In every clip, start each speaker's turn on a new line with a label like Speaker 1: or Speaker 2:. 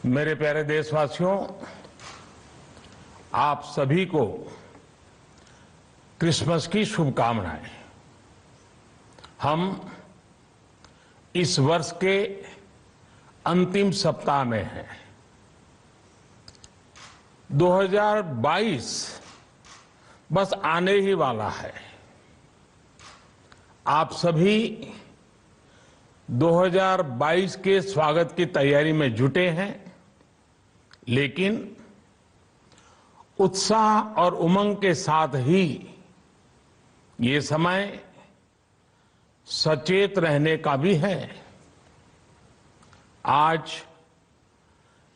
Speaker 1: मेरे प्यारे देशवासियों, आप सभी को क्रिसमस की शुभकामनाएं। हम इस वर्ष के अंतिम सप्ताह में हैं। 2022 बस आने ही वाला है। आप सभी 2022 के स्वागत की तैयारी में जुटे हैं, लेकिन उत्साह और उमंग के साथ ही ये समय सचेत रहने का भी है। आज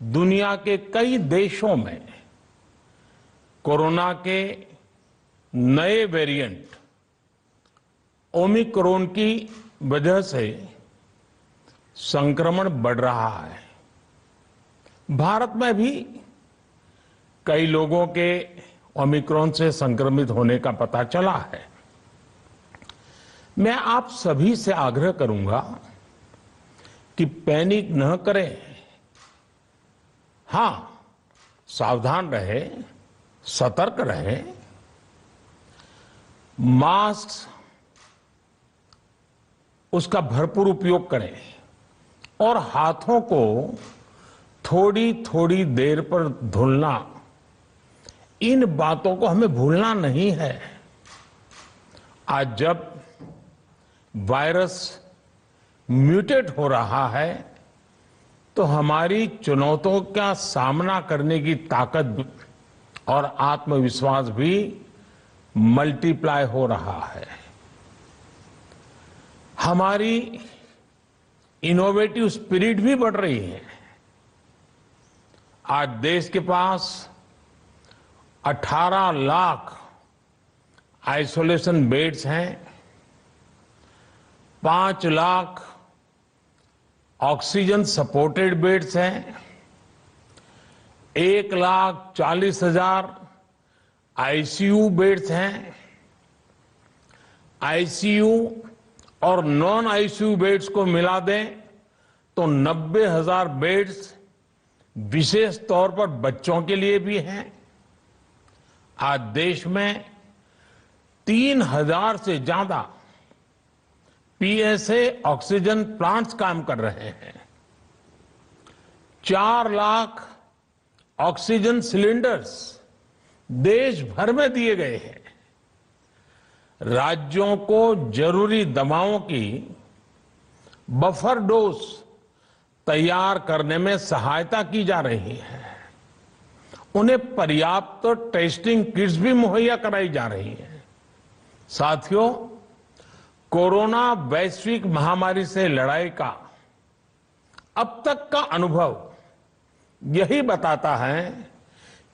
Speaker 1: दुनिया के कई देशों में कोरोना के नए वेरिएंट ओमिक्रॉन की वजह से संक्रमण बढ़ रहा है। भारत में भी कई लोगों के ओमिक्रॉन से संक्रमित होने का पता चला है। मैं आप सभी से आग्रह करूंगा कि पैनिक न करें। हां, सावधान रहें, सतर्क रहें, मास्क उसका भरपूर उपयोग करें और हाथों को थोड़ी थोड़ी देर पर धुलना, इन बातों को हमें भूलना नहीं है। आज जब वायरस म्यूटेट हो रहा है तो हमारी चुनौतियों का सामना करने की ताकत और आत्मविश्वास भी मल्टीप्लाई हो रहा है। हमारी इनोवेटिव स्पिरिट भी बढ़ रही है। आज देश के पास 18 लाख आइसोलेशन बेड्स हैं, 5 लाख ऑक्सीजन सपोर्टेड बेड्स हैं, 1,40,000 आईसीयू बेड्स हैं। आईसीयू और नॉन आईसीयू बेड्स को मिला दें तो 90,000 बेड्स विशेष तौर पर बच्चों के लिए भी हैं। आज देश में 3,000 से ज्यादा पीएसए ऑक्सीजन प्लांट्स काम कर रहे हैं। 4 लाख ऑक्सीजन सिलेंडर्स देश भर में दिए गए हैं। राज्यों को जरूरी दवाओं की बफर डोज तैयार करने में सहायता की जा रही है। उन्हें पर्याप्त टेस्टिंग किट्स भी मुहैया कराई जा रही है। साथियों, कोरोना वैश्विक महामारी से लड़ाई का अब तक का अनुभव यही बताता है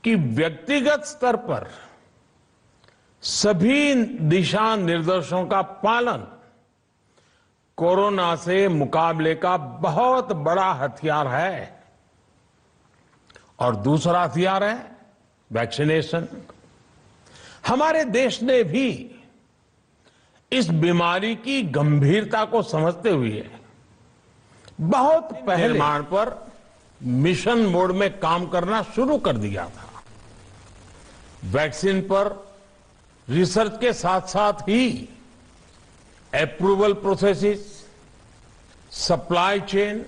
Speaker 1: कि व्यक्तिगत स्तर पर सभी दिशा निर्देशों का पालन कोरोना से मुकाबले का बहुत बड़ा हथियार है। और दूसरा हथियार है वैक्सीनेशन। हमारे देश ने भी इस बीमारी की गंभीरता को समझते हुए बहुत पहले निर्माण पर मिशन मोड में काम करना शुरू कर दिया था। वैक्सीन पर रिसर्च के साथ साथ ही approval processes, supply chain,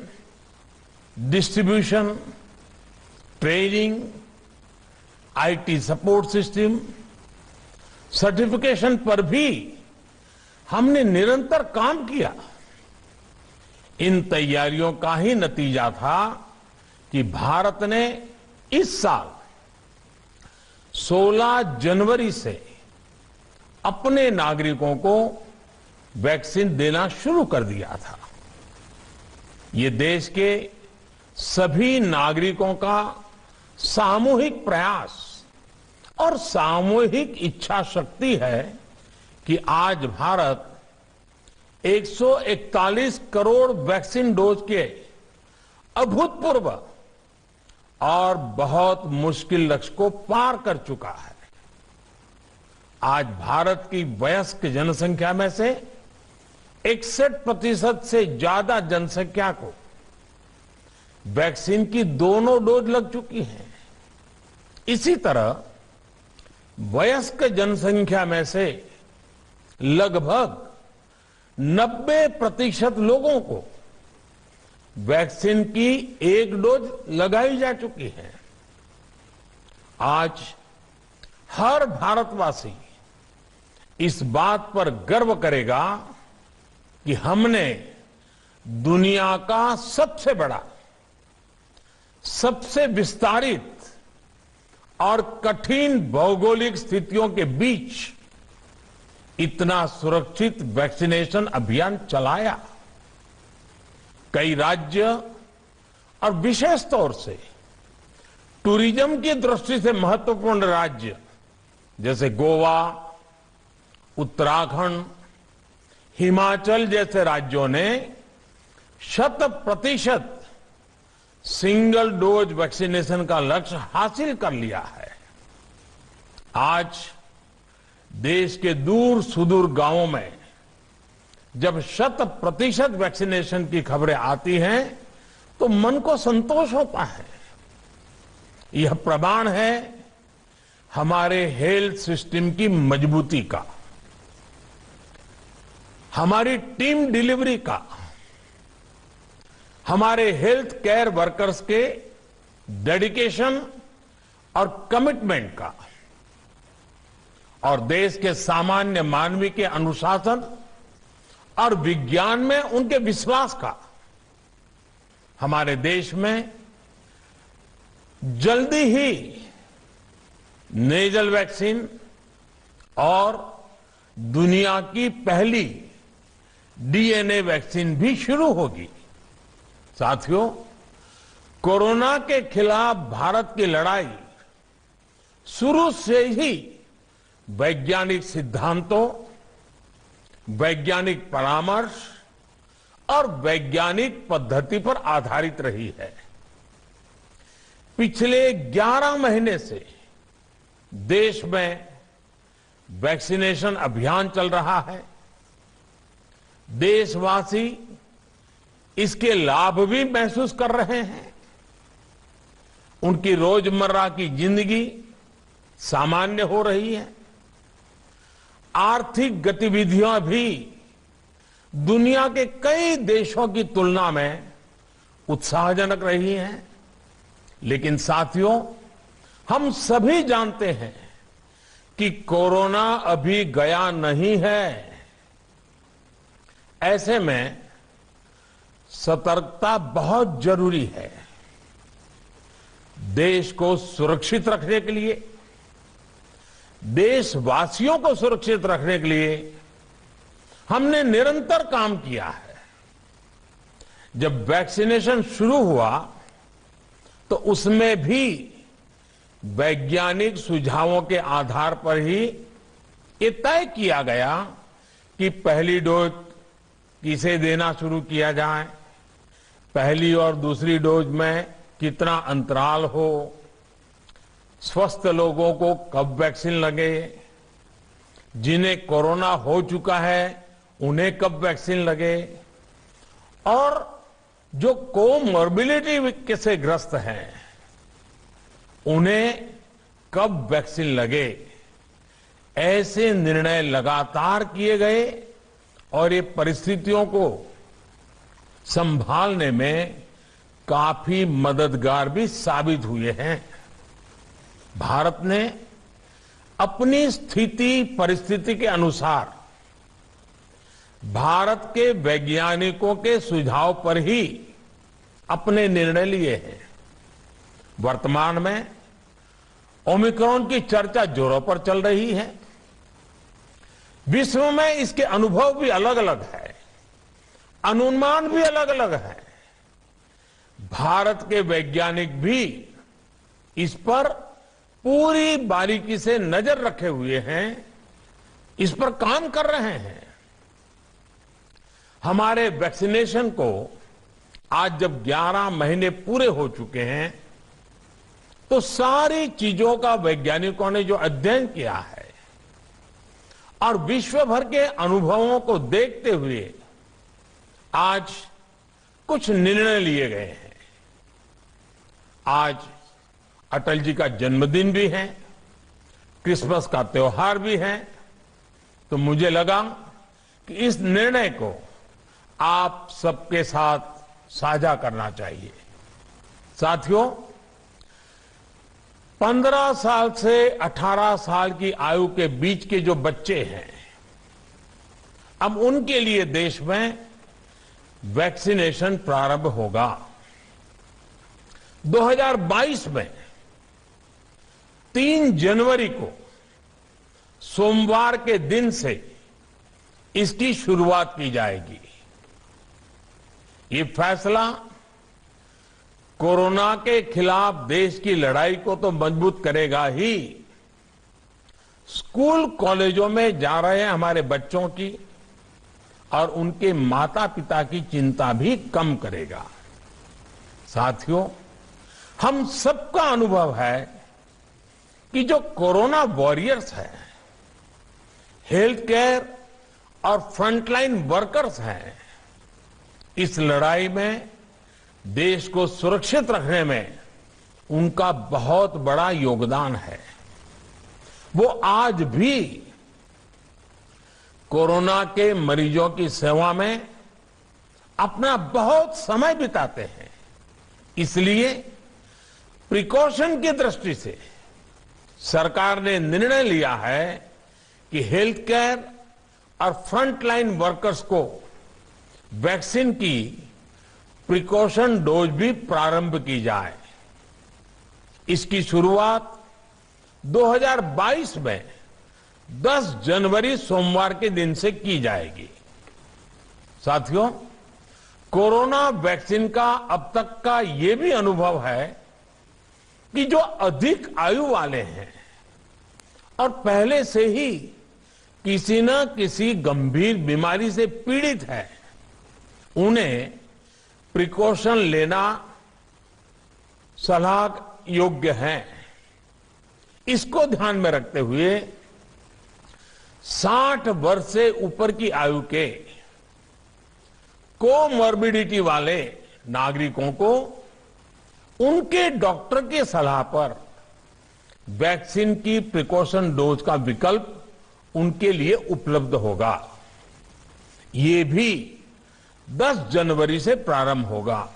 Speaker 1: distribution, training, IT support system, certification पर भी हमने निरंतर काम किया। इन तैयारियों का ही नतीजा था कि भारत ने इस साल 16 जनवरी से अपने नागरिकों को वैक्सीन देना शुरू कर दिया था। ये देश के सभी नागरिकों का सामूहिक प्रयास और सामूहिक इच्छा शक्ति है कि आज भारत 141 करोड़ वैक्सीन डोज के अभूतपूर्व और बहुत मुश्किल लक्ष्य को पार कर चुका है। आज भारत की वयस्क जनसंख्या में से 61% से ज्यादा जनसंख्या को वैक्सीन की दोनों डोज लग चुकी हैं। इसी तरह वयस्क जनसंख्या में से लगभग 90% लोगों को वैक्सीन की एक डोज लगाई जा चुकी है। आज हर भारतवासी इस बात पर गर्व करेगा कि हमने दुनिया का सबसे बड़ा, सबसे विस्तारित और कठिन भौगोलिक स्थितियों के बीच इतना सुरक्षित वैक्सीनेशन अभियान चलाया। कई राज्य और विशेष तौर से टूरिज्म की दृष्टि से महत्वपूर्ण राज्य जैसे गोवा, उत्तराखंड, हिमाचल जैसे राज्यों ने 100% सिंगल डोज वैक्सीनेशन का लक्ष्य हासिल कर लिया है। आज देश के दूर सुदूर गांवों में जब 100% वैक्सीनेशन की खबरें आती हैं तो मन को संतोष होता है। यह प्रमाण है हमारे हेल्थ सिस्टम की मजबूती का, हमारी टीम डिलीवरी का, हमारे हेल्थ केयर वर्कर्स के डेडिकेशन और कमिटमेंट का, और देश के सामान्य मानवी के अनुशासन और विज्ञान में उनके विश्वास का। हमारे देश में जल्दी ही नेजल वैक्सीन और दुनिया की पहली डीएनए वैक्सीन भी शुरू होगी। साथियों, कोरोना के खिलाफ भारत की लड़ाई शुरू से ही वैज्ञानिक सिद्धांतों, वैज्ञानिक परामर्श और वैज्ञानिक पद्धति पर आधारित रही है। पिछले 11 महीने से देश में वैक्सीनेशन अभियान चल रहा है। देशवासी इसके लाभ भी महसूस कर रहे हैं। उनकी रोजमर्रा की जिंदगी सामान्य हो रही है। आर्थिक गतिविधियां भी दुनिया के कई देशों की तुलना में उत्साहजनक रही हैं। लेकिन साथियों, हम सभी जानते हैं कि कोरोना अभी गया नहीं है। ऐसे में सतर्कता बहुत जरूरी है। देश को सुरक्षित रखने के लिए, देशवासियों को सुरक्षित रखने के लिए हमने निरंतर काम किया है। जब वैक्सीनेशन शुरू हुआ तो उसमें भी वैज्ञानिक सुझावों के आधार पर ही ये तय किया गया कि पहली डोज किसे देना शुरू किया जाए, पहली और दूसरी डोज में कितना अंतराल हो, स्वस्थ लोगों को कब वैक्सीन लगे, जिन्हें कोरोना हो चुका है उन्हें कब वैक्सीन लगे, और जो कोमॉर्बिडिटी से ग्रस्त हैं उन्हें कब वैक्सीन लगे। ऐसे निर्णय लगातार किए गए और ये परिस्थितियों को संभालने में काफी मददगार भी साबित हुए हैं। भारत ने अपनी स्थिति परिस्थिति के अनुसार भारत के वैज्ञानिकों के सुझाव पर ही अपने निर्णय लिए हैं। वर्तमान में ओमिक्रॉन की चर्चा जोरों पर चल रही है। विश्व में इसके अनुभव भी अलग अलग है, अनुमान भी अलग अलग है। भारत के वैज्ञानिक भी इस पर पूरी बारीकी से नजर रखे हुए हैं, इस पर काम कर रहे हैं। हमारे वैक्सीनेशन को आज जब 11 महीने पूरे हो चुके हैं तो सारी चीजों का वैज्ञानिकों ने जो अध्ययन किया है और विश्व भर के अनुभवों को देखते हुए आज कुछ निर्णय लिए गए हैं। आज अटल जी का जन्मदिन भी है, क्रिसमस का त्योहार भी है, तो मुझे लगा कि इस निर्णय को आप सबके साथ साझा करना चाहिए। साथियों, 15 साल से 18 साल की आयु के बीच के जो बच्चे हैं, अब उनके लिए देश में वैक्सीनेशन प्रारंभ होगा। 2022 में 3 जनवरी को सोमवार के दिन से इसकी शुरुआत की जाएगी। ये फैसला कोरोना के खिलाफ देश की लड़ाई को तो मजबूत करेगा ही, स्कूल कॉलेजों में जा रहे हमारे बच्चों की और उनके माता पिता की चिंता भी कम करेगा। साथियों, हम सबका अनुभव है कि जो कोरोना वॉरियर्स हैं, हेल्थ केयर और फ्रंटलाइन वर्कर्स हैं, इस लड़ाई में देश को सुरक्षित रखने में उनका बहुत बड़ा योगदान है। वो आज भी कोरोना के मरीजों की सेवा में अपना बहुत समय बिताते हैं। इसलिए प्रिकॉशन की दृष्टि से सरकार ने निर्णय लिया है कि हेल्थ केयर और फ्रंटलाइन वर्कर्स को वैक्सीन की प्रिकॉशन डोज भी प्रारंभ की जाए। इसकी शुरुआत 2022 में 10 जनवरी सोमवार के दिन से की जाएगी। साथियों, कोरोना वैक्सीन का अब तक का ये भी अनुभव है कि जो अधिक आयु वाले हैं और पहले से ही किसी न किसी गंभीर बीमारी से पीड़ित है, उन्हें प्रिकॉशन लेना सलाह योग्य है। इसको ध्यान में रखते हुए 60 वर्ष से ऊपर की आयु के कोमॉर्बिडिटी वाले नागरिकों को उनके डॉक्टर की सलाह पर वैक्सीन की प्रिकॉशन डोज का विकल्प उनके लिए उपलब्ध होगा। ये भी 10 जनवरी से प्रारंभ होगा।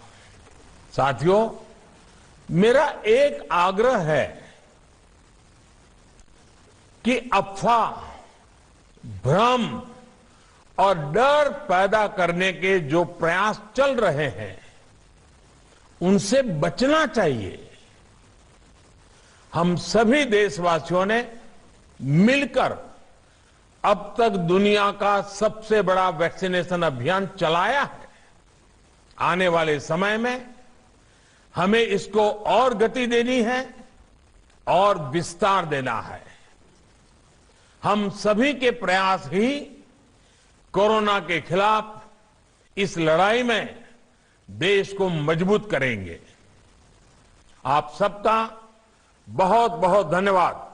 Speaker 1: साथियों, मेरा एक आग्रह है कि अफवाह, भ्रम और डर पैदा करने के जो प्रयास चल रहे हैं, उनसे बचना चाहिए। हम सभी देशवासियों ने मिलकर अब तक दुनिया का सबसे बड़ा वैक्सीनेशन अभियान चलाया है। आने वाले समय में हमें इसको और गति देनी है और विस्तार देना है। हम सभी के प्रयास ही कोरोना के खिलाफ इस लड़ाई में देश को मजबूत करेंगे। आप सबका बहुत बहुत धन्यवाद।